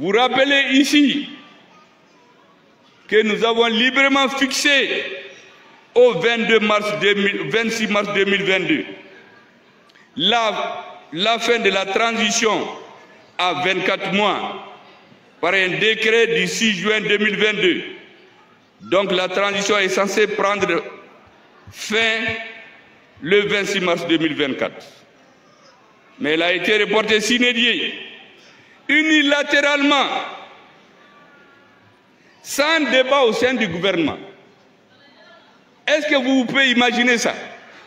Vous rappelez ici que nous avons librement fixé au 26 mars 2022 la fin de la transition à 24 mois par un décret du 6 juin 2022. Donc la transition est censée prendre fin le 26 mars 2024. Mais elle a été reportée sine die, unilatéralement, sans débat au sein du gouvernement. Est-ce que vous pouvez imaginer ça?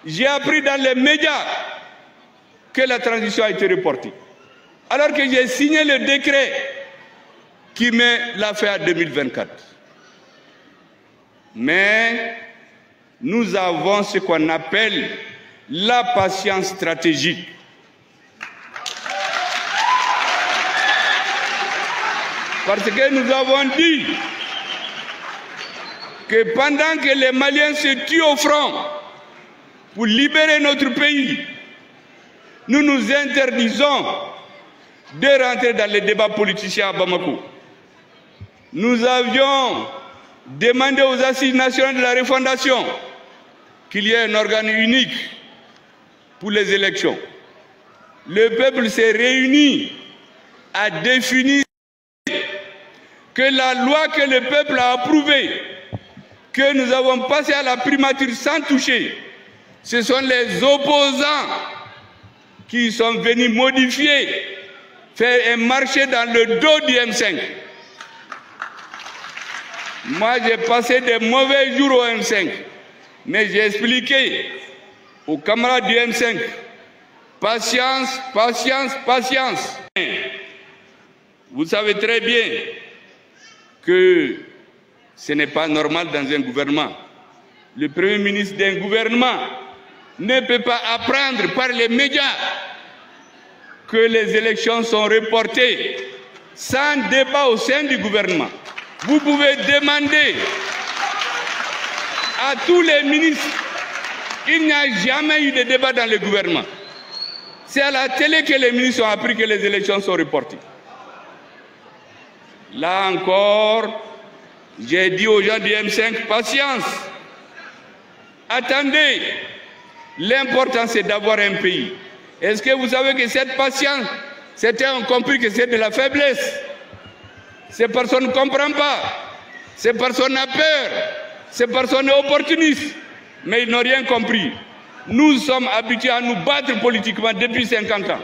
J'ai appris dans les médias que la transition a été reportée, alors que j'ai signé le décret qui met la fin à 2024. Mais nous avons ce qu'on appelle la patience stratégique. Parce que nous avons dit que pendant que les Maliens se tuent au front pour libérer notre pays, nous nous interdisons de rentrer dans les débats politiciens à Bamako. Nous avions demandé aux Assises nationales de la refondation qu'il y ait un organe unique pour les élections. Le peuple s'est réuni à définir que la loi que le peuple a approuvée, que nous avons passée à la primature sans toucher, ce sont les opposants qui sont venus modifier, faire un marché dans le dos du M5. Moi, j'ai passé des mauvais jours au M5, mais j'ai expliqué aux camarades du M5, patience, patience, patience. Vous savez très bien que ce n'est pas normal dans un gouvernement. Le Premier ministre d'un gouvernement ne peut pas apprendre par les médias que les élections sont reportées sans débat au sein du gouvernement. Vous pouvez demander à tous les ministres, il n'y a jamais eu de débat dans le gouvernement. C'est à la télé que les ministres ont appris que les élections sont reportées. Là encore, j'ai dit aux gens du M5, patience. Attendez, l'important c'est d'avoir un pays. Est-ce que vous savez que cette patience, certains ont compris que c'est de la faiblesse? Ces personnes ne comprennent pas. Ces personnes ont peur. Ces personnes sont opportunistes. Mais ils n'ont rien compris. Nous sommes habitués à nous battre politiquement depuis 50 ans.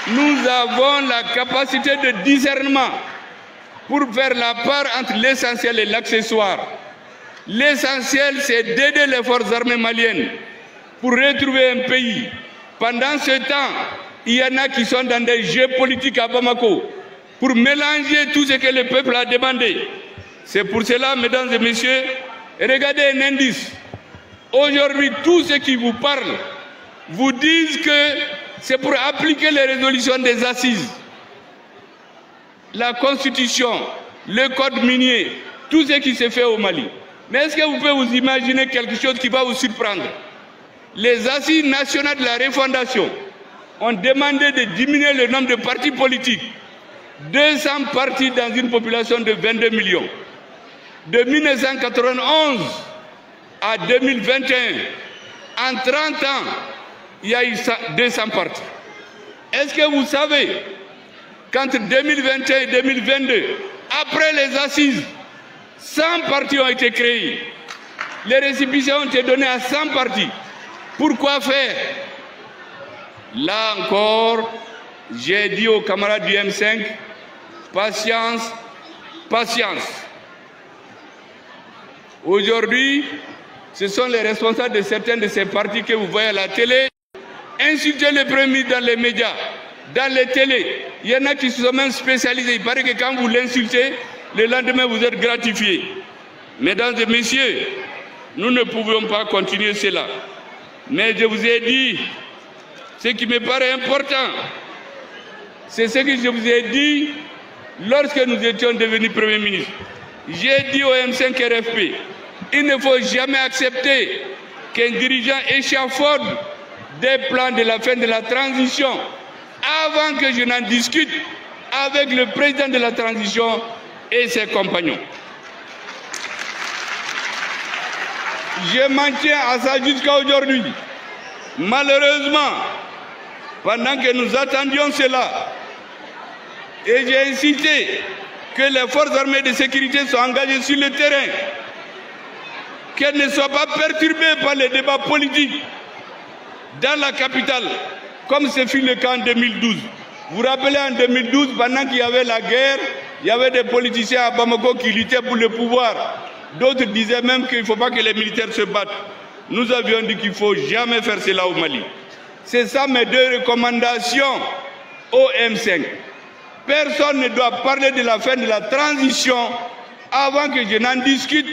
Nous avons la capacité de discernement pour faire la part entre l'essentiel et l'accessoire. L'essentiel, c'est d'aider les forces armées maliennes pour retrouver un pays. Pendant ce temps, il y en a qui sont dans des jeux politiques à Bamako pour mélanger tout ce que le peuple a demandé. C'est pour cela, mesdames et messieurs, regardez un indice. Aujourd'hui, tous ceux qui vous parlent vous disent que c'est pour appliquer les résolutions des assises. La constitution, le code minier, tout ce qui se fait au Mali. Mais est-ce que vous pouvez vous imaginer quelque chose qui va vous surprendre? Les assises nationales de la refondation ont demandé de diminuer le nombre de partis politiques. 200 partis dans une population de 22 millions. De 1991 à 2021, en 30 ans, il y a eu 200 partis. Est-ce que vous savez qu'entre 2021 et 2022, après les assises, 100 partis ont été créés. Les récépissés ont été donnés à 100 partis. Pourquoi faire? Là encore, j'ai dit aux camarades du M5, patience, patience. Aujourd'hui, ce sont les responsables de certains de ces partis que vous voyez à la télé insulter le Premier ministre dans les médias, dans les télés. Il y en a qui se sont même spécialisés. Il paraît que quand vous l'insultez, le lendemain vous êtes gratifié. Mesdames et messieurs, nous ne pouvons pas continuer cela. Mais je vous ai dit, ce qui me paraît important, c'est ce que je vous ai dit lorsque nous étions devenus Premier ministre. J'ai dit au M5 RFP, il ne faut jamais accepter qu'un dirigeant échafaude des plans de la fin de la transition avant que je n'en discute avec le président de la transition et ses compagnons. Je m'en tiens à ça jusqu'à aujourd'hui. Malheureusement, pendant que nous attendions cela, et j'ai incité que les forces armées de sécurité soient engagées sur le terrain, qu'elles ne soient pas perturbées par les débats politiques dans la capitale, comme ce fut le cas en 2012. Vous vous rappelez, en 2012, pendant qu'il y avait la guerre, il y avait des politiciens à Bamako qui luttaient pour le pouvoir. D'autres disaient même qu'il ne faut pas que les militaires se battent. Nous avions dit qu'il ne faut jamais faire cela au Mali. C'est ça mes deux recommandations au M5. Personne ne doit parler de la fin de la transition avant que je n'en discute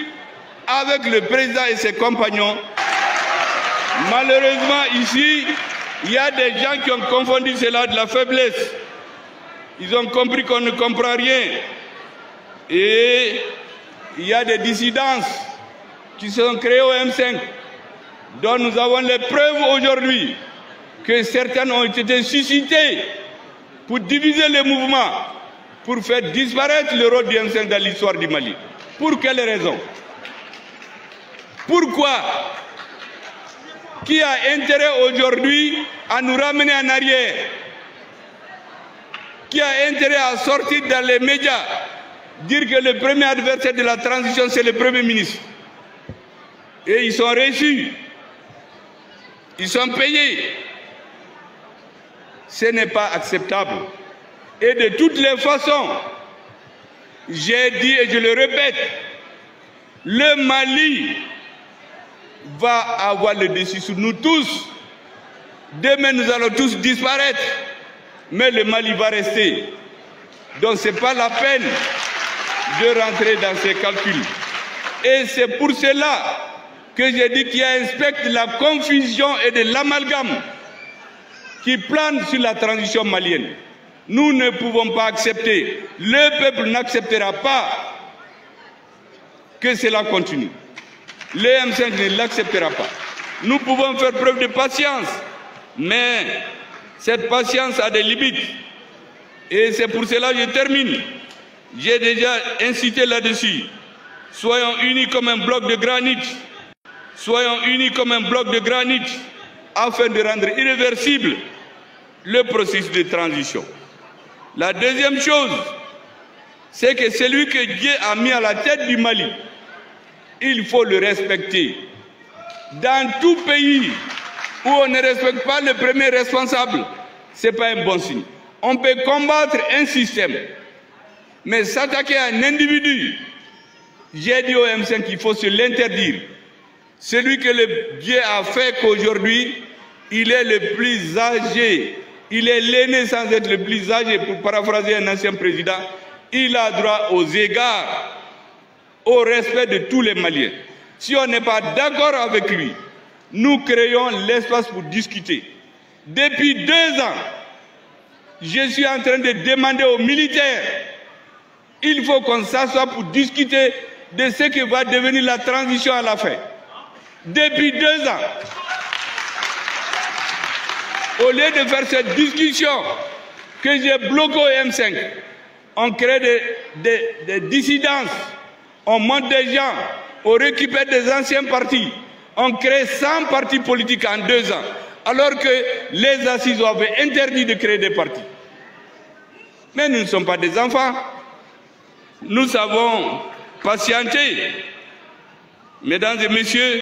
avec le président et ses compagnons. Malheureusement, ici, il y a des gens qui ont confondu cela de la faiblesse. Ils ont compris qu'on ne comprend rien. Et il y a des dissidences qui sont créées au M5, dont nous avons les preuves aujourd'hui que certaines ont été suscitées pour diviser les mouvements, pour faire disparaître le rôle du M5 dans l'histoire du Mali. Pour quelles raisons? Pourquoi? Qui a intérêt aujourd'hui à nous ramener en arrière? Qui a intérêt à sortir dans les médias, dire que le premier adversaire de la transition, c'est le Premier ministre? Et ils sont reçus, ils sont payés. Ce n'est pas acceptable. Et de toutes les façons, j'ai dit et je le répète, le Mali va avoir le dessus sur nous tous. Demain, nous allons tous disparaître, mais le Mali va rester. Donc, ce n'est pas la peine de rentrer dans ces calculs. Et c'est pour cela que j'ai dit qu'il y a un spectre de la confusion et de l'amalgame qui plane sur la transition malienne. Nous ne pouvons pas accepter, le peuple n'acceptera pas que cela continue. Le M5 ne l'acceptera pas. Nous pouvons faire preuve de patience, mais cette patience a des limites. Et c'est pour cela que je termine. J'ai déjà incité là-dessus. Soyons unis comme un bloc de granit. Soyons unis comme un bloc de granit afin de rendre irréversible le processus de transition. La deuxième chose, c'est que celui que Dieu a mis à la tête du Mali, il faut le respecter. Dans tout pays où on ne respecte pas le premier responsable, ce n'est pas un bon signe. On peut combattre un système, mais s'attaquer à un individu, j'ai dit au M5 qu'il faut se l'interdire. Celui que le Dieu a fait qu'aujourd'hui, il est le plus âgé, il est l'aîné sans être le plus âgé, pour paraphraser un ancien président, il a droit aux égards, au respect de tous les Maliens. Si on n'est pas d'accord avec lui, nous créons l'espace pour discuter. Depuis 2 ans, je suis en train de demander aux militaires, il faut qu'on s'assoie pour discuter de ce que va devenir la transition à la fin. Depuis 2 ans, au lieu de faire cette discussion que j'ai bloquée au M5, on crée des dissidences, on monte des gens, on récupère des anciens partis, on crée 100 partis politiques en 2 ans, alors que les assises avaient interdit de créer des partis. Mais nous ne sommes pas des enfants. Nous savons patienter. Mesdames et messieurs,